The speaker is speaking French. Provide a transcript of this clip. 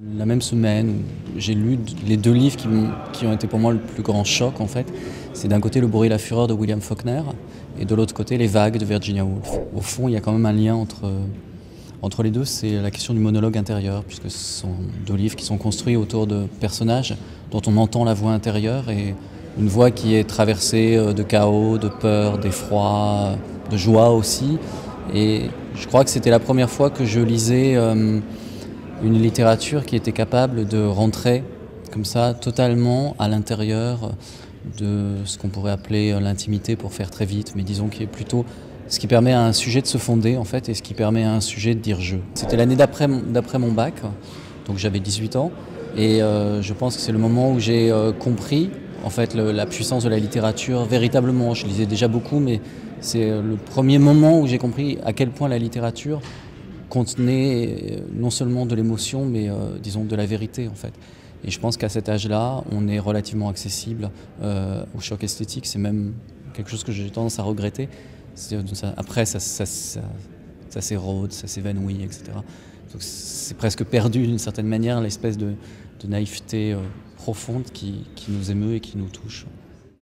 La même semaine, j'ai lu les deux livres qui ont été pour moi le plus grand choc en fait. C'est d'un côté Le bruit et la fureur de William Faulkner et de l'autre côté Les vagues de Virginia Woolf. Au fond, il y a quand même un lien entre les deux, c'est la question du monologue intérieur, puisque ce sont deux livres qui sont construits autour de personnages dont on entend la voix intérieure et une voix qui est traversée de chaos, de peur, d'effroi, de joie aussi. Et je crois que c'était la première fois que je lisais une littérature qui était capable de rentrer comme ça totalement à l'intérieur de ce qu'on pourrait appeler l'intimité pour faire très vite, mais disons qui est plutôt ce qui permet à un sujet de se fonder en fait et ce qui permet à un sujet de dire je. C'était l'année d'après mon bac, donc j'avais 18 ans et je pense que c'est le moment où j'ai compris en fait la puissance de la littérature véritablement. Je lisais déjà beaucoup, mais c'est le premier moment où j'ai compris à quel point la littérature contenait non seulement de l'émotion, mais disons de la vérité en fait. Et je pense qu'à cet âge-là, on est relativement accessible au choc esthétique. C'est même quelque chose que j'ai tendance à regretter. Après, ça s'érode, ça s'évanouit, etc. Donc c'est presque perdu d'une certaine manière, l'espèce de naïveté profonde qui nous émeut et qui nous touche.